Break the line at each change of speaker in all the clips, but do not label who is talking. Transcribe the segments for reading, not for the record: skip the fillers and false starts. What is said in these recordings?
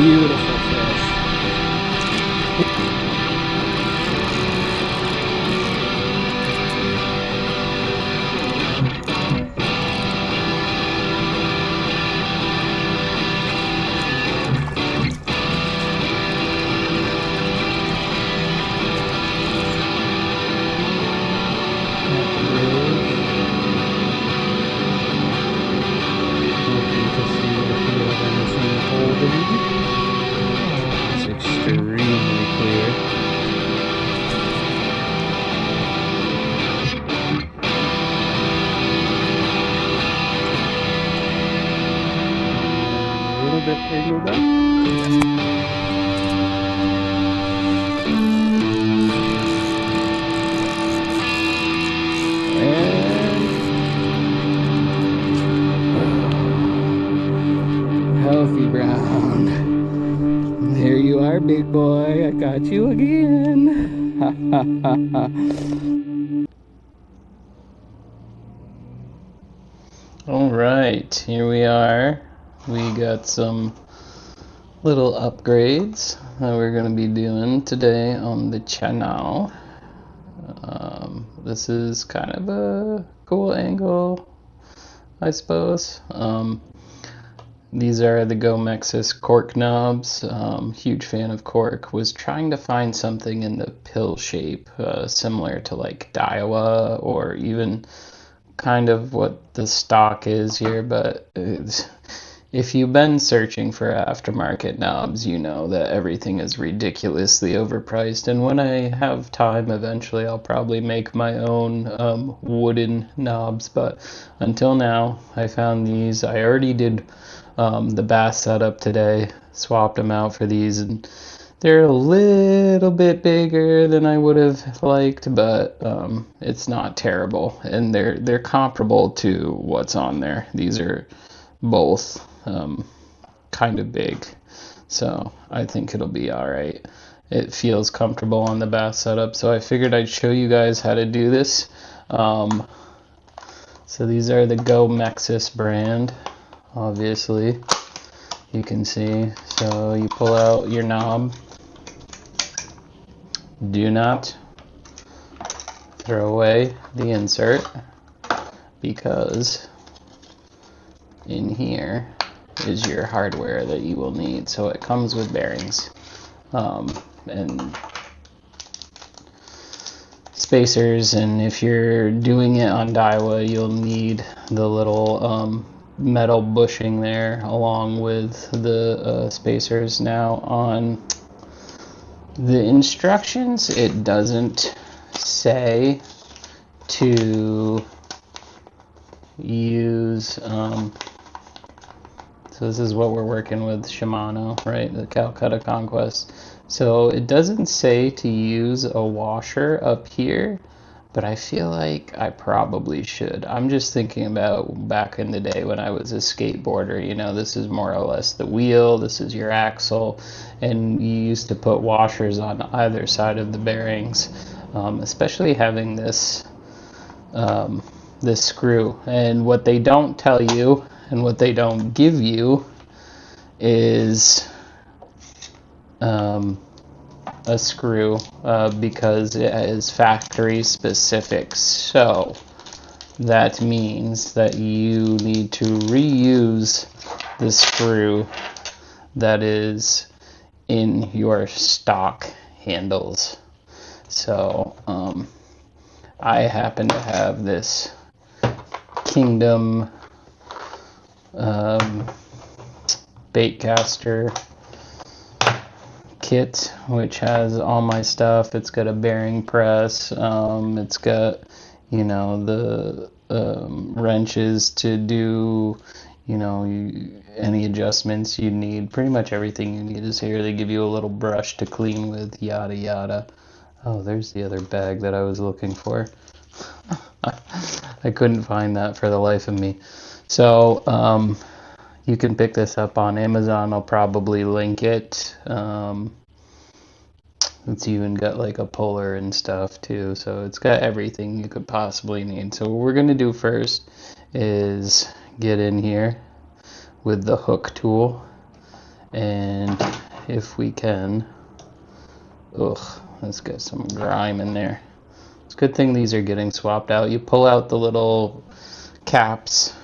Beautiful fish. Looking to see if we have anything holding. It's extremely clear. A little bit tangled up. Healthy brown. There you are, big boy. I got you again. Ha ha ha ha. All right, here we are. We got some little upgrades that we're going to be doing today on the channel. This is kind of a cool angle, I suppose. These are the Gomexus cork knobs. Huge fan of cork. Was trying to find something in the pill shape, similar to like Daiwa or even kind of what the stock is here, but if you've been searching for aftermarket knobs, you know that everything is ridiculously overpriced. And when I have time, eventually I'll probably make my own wooden knobs. But until now, I found these. I already did the bass setup today, swapped them out for these, and they're a little bit bigger than I would have liked, but it's not terrible, and they're comparable to what's on there. These are both kind of big, so I think it'll be all right. It feels comfortable on the bass setup, so I figured I'd show you guys how to do this. So these are the Gomexus brand, obviously. You can see. So you pull out your knob. Do not throw away the insert, because in here is your hardware that you will need. So it comes with bearings and spacers, and if you're doing it on Daiwa, you'll need the little metal bushing there along with the spacers. Now on the instructions, it doesn't say to use so this is what we're working with, Shimano, right? The Calcutta Conquest. So it doesn't say to use a washer up here, but I feel like I probably should. I'm just thinking about back in the day when I was a skateboarder, you know, this is more or less the wheel, this is your axle, and you used to put washers on either side of the bearings, especially having this this screw. And what they don't tell you and what they don't give you is a screw, because it is factory specific. So that means that you need to reuse the screw that is in your stock handles. So I happen to have this Kingdom baitcaster kit, which has all my stuff. It's got a bearing press, it's got, you know, the wrenches to do, you know, any adjustments you need. Pretty much everything you need is here. They give you a little brush to clean with, yada yada. Oh, there's the other bag that I was looking for. I couldn't find that for the life of me. So you can pick this up on Amazon. I'll probably link it. It's even got like a puller and stuff too, so it's got everything you could possibly need. So what we're going to do first is get in here with the hook tool And if we can, let's get some grime in there. It's a good thing these are getting swapped out. You pull out the little caps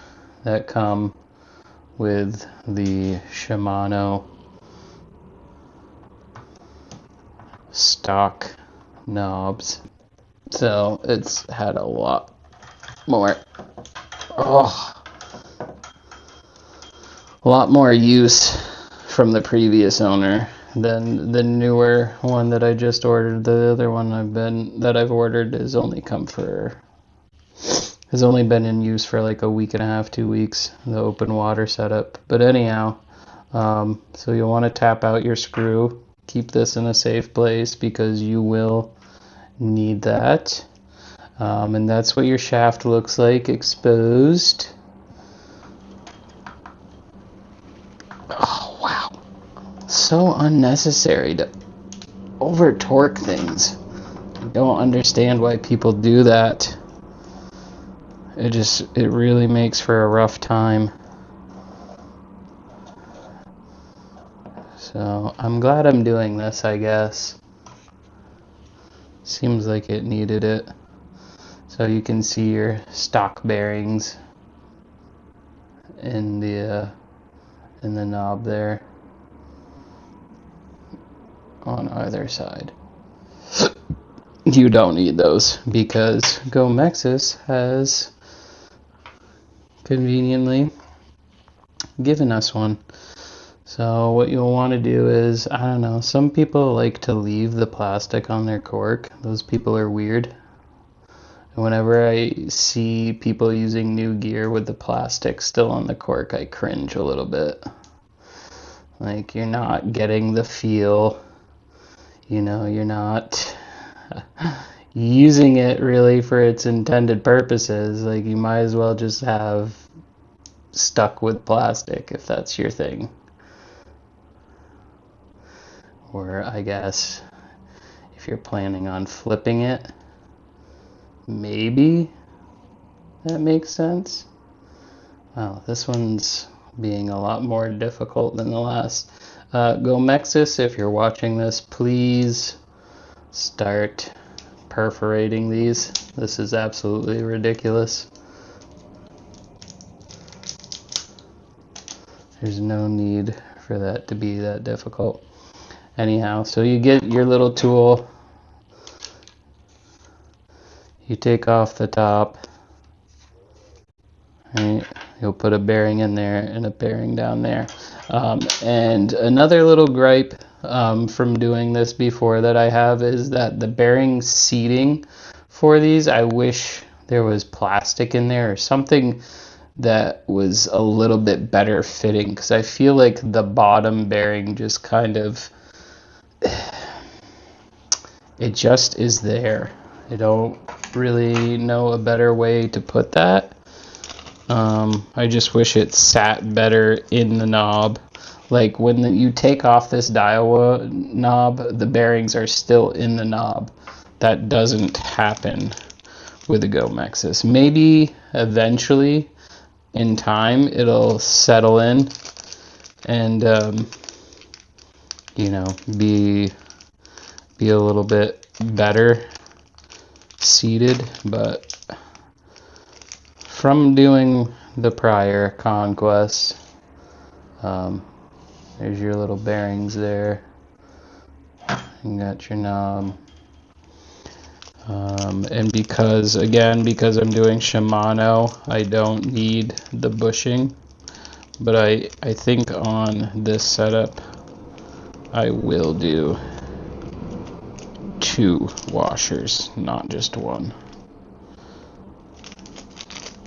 that come with the Shimano stock knobs. So it's had a lot more, a lot more use from the previous owner than the newer one that I just ordered. The other one I've ordered has only been in use for like a week and a half, 2 weeks, the open water setup. But anyhow, so you'll want to tap out your screw. Keep this in a safe place because you will need that. And that's what your shaft looks like exposed. Oh, wow. So unnecessary to over torque things. I don't understand why people do that. It really makes for a rough time. So I'm glad I'm doing this, I guess. Seems like it needed it. So you can see your stock bearings in the knob there on either side. You don't need those because GoMexus has conveniently given us one. So what you'll want to do is, I don't know, some people like to leave the plastic on their cork. Those people are weird. And whenever I see people using new gear with the plastic still on the cork, I cringe a little bit. Like, you're not getting the feel, you're not using it really for its intended purposes. Like, you might as well just have stuck with plastic if that's your thing. Or I guess if you're planning on flipping it, maybe that makes sense. Wow, this one's being a lot more difficult than the last. GoMexus, if you're watching this, please start perforating these. This is absolutely ridiculous. There's no need for that to be that difficult. Anyhow, so you get your little tool, you take off the top, right? You'll put a bearing in there and a bearing down there. And another little gripe from doing this before that I have is that the bearing seating for these, I wish there was plastic in there or something that was a little bit better fitting, because I feel like the bottom bearing just kind of, it just is there. I don't really know a better way to put that. I just wish it sat better in the knob. Like when you take off this Daiwa knob, the bearings are still in the knob. That doesn't happen with the GoMexus. Maybe eventually in time it'll settle in and be a little bit better seated, but from doing the prior Conquest, there's your little bearings there. You got your knob. And because I'm doing Shimano, I don't need the bushing, but I think on this setup I will do 2 washers, not just 1.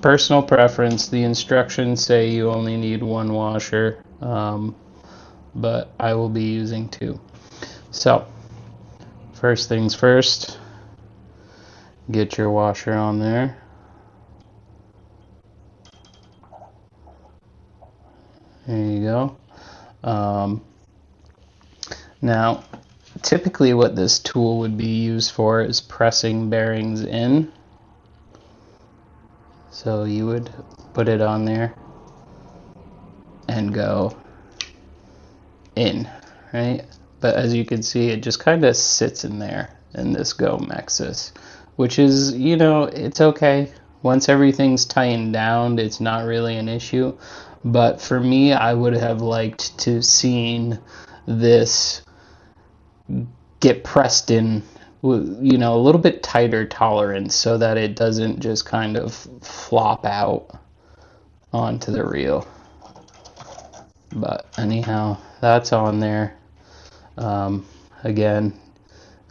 Personal preference, the instructions say you only need 1 washer, but I will be using 2. So, first things first, get your washer on there. There you go. Now, typically what this tool would be used for is pressing bearings in. So you would put it on there and go in, right? But as you can see, it just kind of sits in there in this Gomexus, which is, it's okay. Once everything's tightened down, it's not really an issue. But for me, I would have liked to seen this get pressed in, a little bit tighter tolerance so that it doesn't just kind of flop out onto the reel. But anyhow, that's on there. Again,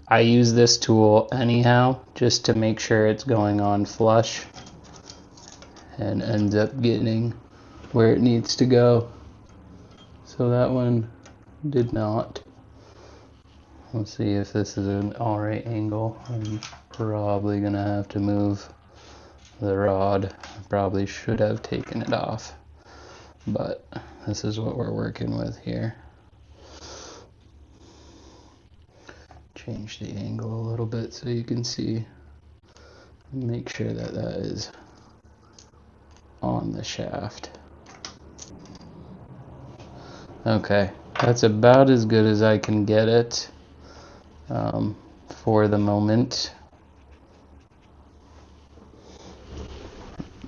I use this tool anyhow just to make sure it's going on flush and ends up getting where it needs to go. So that one did not. Let's see if this is an alright angle. I'm probably gonna have to move the rod. I probably should have taken it off, but this is what we're working with here. Change the angle a little bit so you can see. Make sure that that is on the shaft. Okay, that's about as good as I can get it for the moment.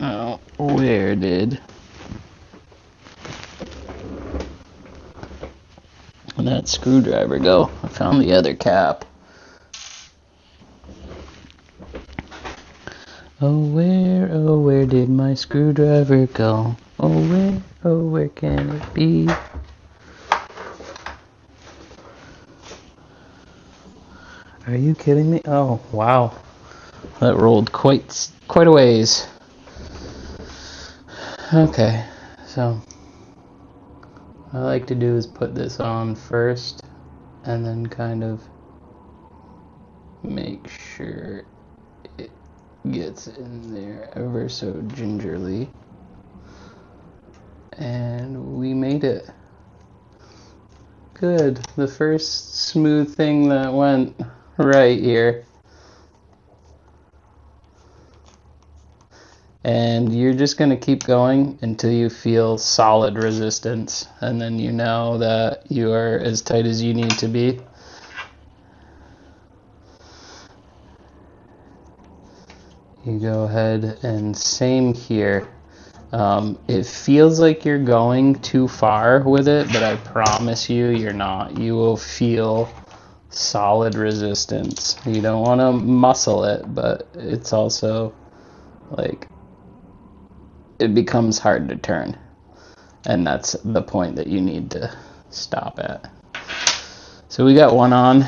Oh, where did that screwdriver go? I found the other cap. Oh, where did my screwdriver go? Oh, where can it be? Are you kidding me? Oh, wow. That rolled quite a ways. Okay, so what I like to do is put this on first and then kind of make sure it gets in there ever so gingerly. And we made it. Good. The first smooth thing that went right here. And you're just going to keep going until you feel solid resistance, and then you know that you are as tight as you need to be. You go ahead and same here. It feels like you're going too far with it, but I promise you, you're not. You will feel solid resistance. You don't want to muscle it, but it's also like it becomes hard to turn, and that's the point that you need to stop at. So we got one on.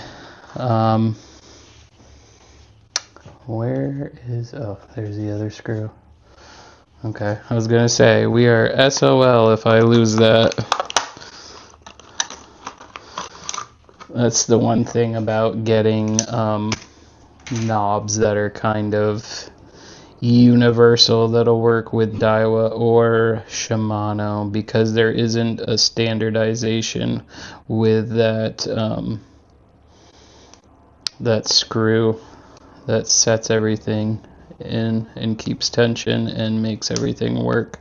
Where is, oh, there's the other screw. Okay, I was gonna say we are SOL if I lose that. That's the one thing about getting knobs that are kind of universal that'll work with Daiwa or Shimano, because there isn't a standardization with that that screw that sets everything in and keeps tension and makes everything work.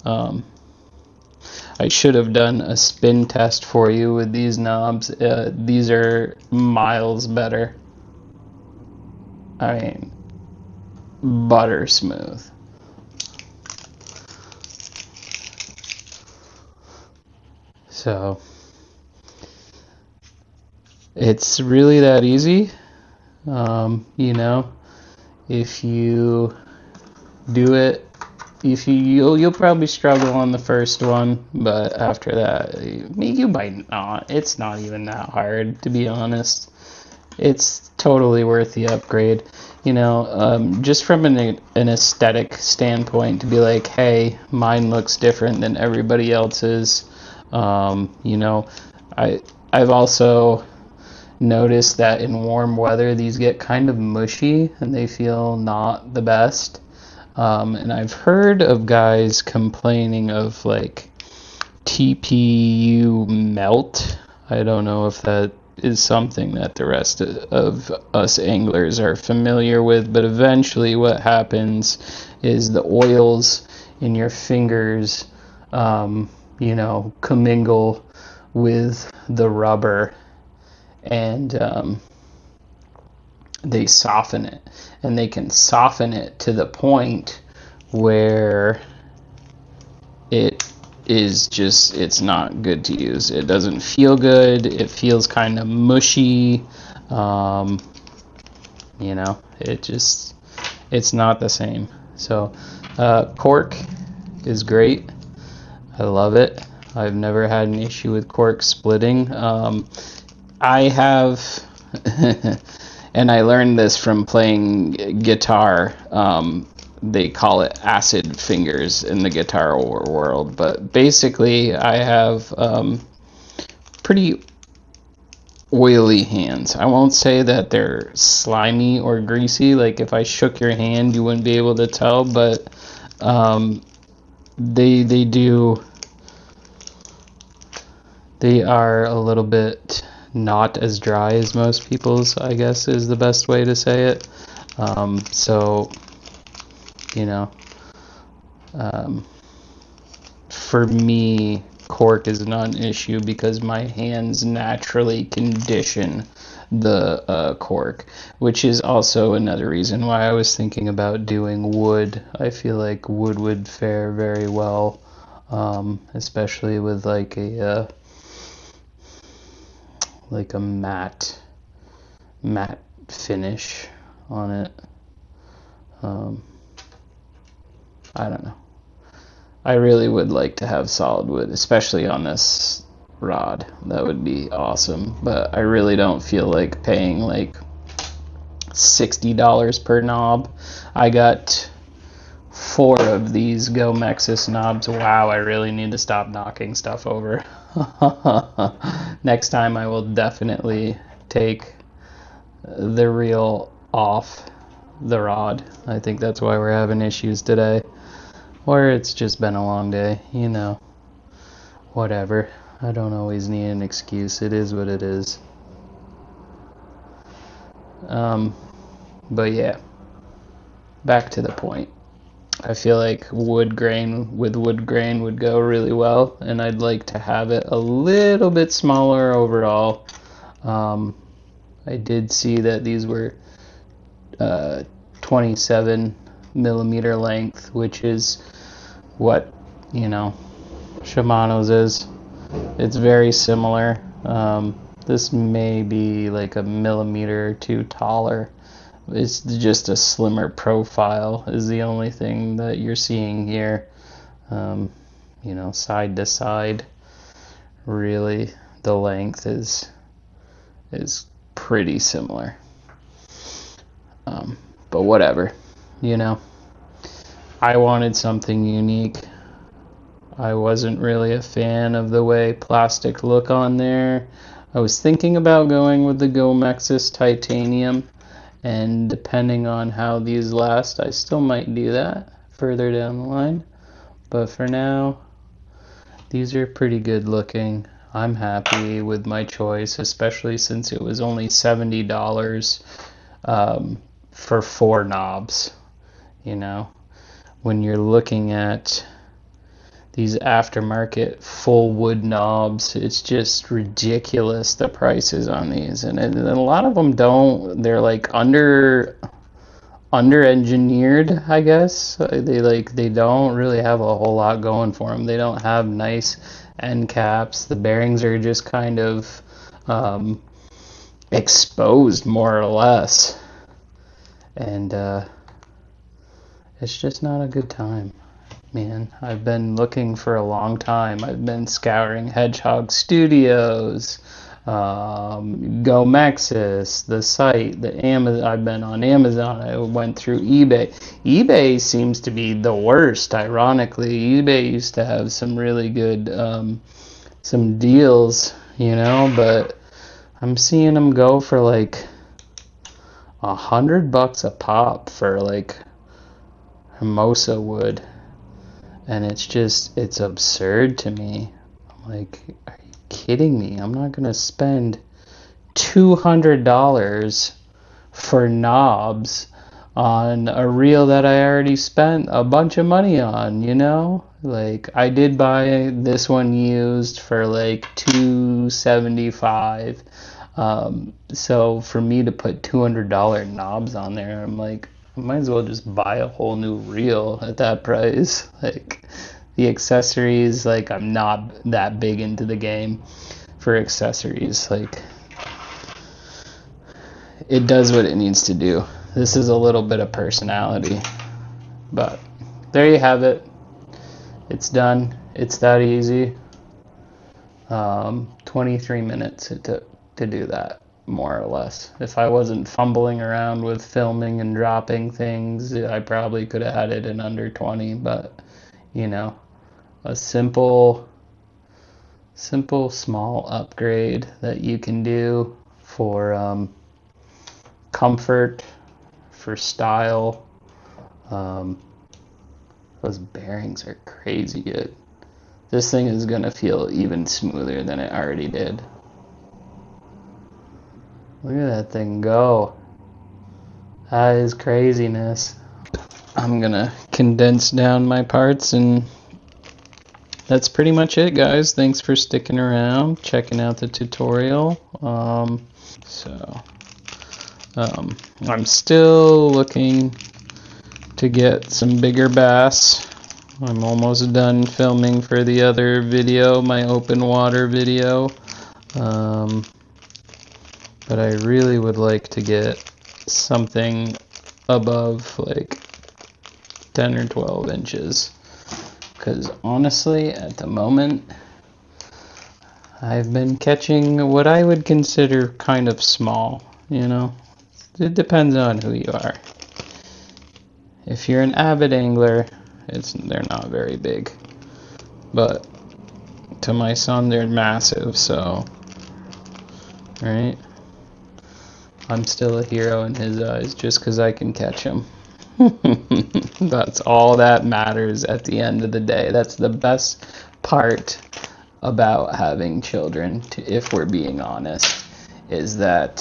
I should have done a spin test for you with these knobs. These are miles better. I mean, butter smooth. So it's really that easy. If you do it, you'll probably struggle on the first one, but after that, you might not. It's not even that hard, to be honest. It's totally worth the upgrade. Just from an aesthetic standpoint, to be like, hey, mine looks different than everybody else's. I've also noticed that in warm weather, these get kind of mushy and they feel not the best. And I've heard of guys complaining of like TPU melt. I don't know if that is something that the rest of us anglers are familiar with, but eventually what happens is the oils in your fingers, commingle with the rubber, and they soften it, and they can soften it to the point where it's not good to use. It doesn't feel good. It feels kind of mushy. It's not the same. So cork is great. I love it. I've never had an issue with cork splitting. I have, and I learned this from playing guitar. They call it acid fingers in the guitar world, but basically I have pretty oily hands. I won't say that they're slimy or greasy. Like if I shook your hand, you wouldn't be able to tell, but they do. They are a little bit not as dry as most people's, I guess, is the best way to say it. So, you know, for me, cork is not an issue because my hands naturally condition the cork, which is also another reason why I was thinking about doing wood. I feel like wood would fare very well, especially with like a matte finish on it. I don't know. I really would like to have solid wood, especially on this rod. That would be awesome. But I really don't feel like paying like $60 per knob. I got 4 of these Go Mexus knobs. Wow, I really need to stop knocking stuff over. Next time I will definitely take the reel off the rod. I think that's why we're having issues today. Or it's just been a long day, whatever. I don't always need an excuse. It is what it is. But yeah, back to the point. I feel like wood grain would go really well, and I'd like to have it a little bit smaller overall. I did see that these were 27 millimeter length, which is what Shimano's is. It's very similar. This may be like a millimeter or 2 taller. It's just a slimmer profile is the only thing that you're seeing here. Side to side, really the length is pretty similar. But whatever, I wanted something unique. I wasn't really a fan of the way plastic look on there. I was thinking about going with the Go Mexus titanium, and depending on how these last, I still might do that further down the line. But for now, these are pretty good looking. I'm happy with my choice, especially since it was only $70 for 4 knobs. When you're looking at these aftermarket full wood knobs, it's just ridiculous, the prices on these, and a lot of them they're like under engineered, I guess. They don't really have a whole lot going for them. They don't have nice end caps. The bearings are just kind of exposed, more or less, and it's just not a good time. Man, I've been looking for a long time. I've been scouring Hedgehog Studios, Go Mexus, the site, the Amazon. I've been on Amazon. I went through eBay. eBay seems to be the worst, ironically. eBay used to have some really good, some deals, but I'm seeing them go for like $100 a pop for like Hermosa wood. And it's absurd to me. I'm like, are you kidding me? I'm not going to spend $200 for knobs on a reel that I already spent a bunch of money on, you know? Like I did buy this one used for like $275. So for me to put $200 knobs on there, I'm like, I might as well just buy a whole new reel at that price. Like the accessories, like I'm not that big into the game for accessories. Like it does what it needs to do. This is a little bit of personality. But there you have it. It's done. It's that easy. 23 minutes it took to do that, more or less. If I wasn't fumbling around with filming and dropping things, I probably could have had it in under 20. But, you know, a simple small upgrade that you can do for comfort, for style. Those bearings are crazy good. This thing is going to feel even smoother than it already did. Look at that thing go. That is craziness. I'm going to condense down my parts, and that's pretty much it, guys. Thanks for sticking around, checking out the tutorial. I'm still looking to get some bigger bass. I'm almost done filming for the other video, my open water video. But I really would like to get something above like 10 or 12 inches. Because honestly, at the moment, I've been catching what I would consider kind of small, you know? It depends on who you are. If you're an avid angler, they're not very big. But to my son, they're massive, so, right? I'm still a hero in his eyes just because I can catch him. That's all that matters at the end of the day. That's the best part about having children, if we're being honest, is that,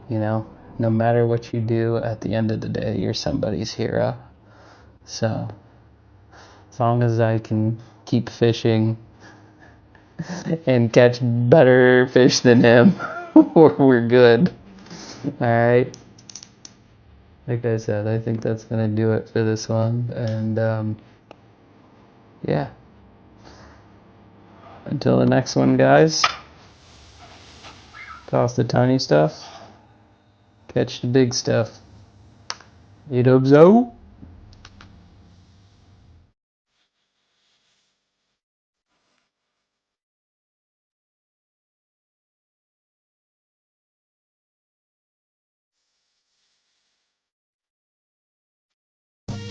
you know, no matter what you do, at the end of the day, you're somebody's hero. So, as long as I can keep fishing and catch better fish than him, we're good. Alright. Like I said, I think that's gonna do it for this one. And, yeah. Until the next one, guys. Toss the tiny stuff. Catch the big stuff. You dubs out.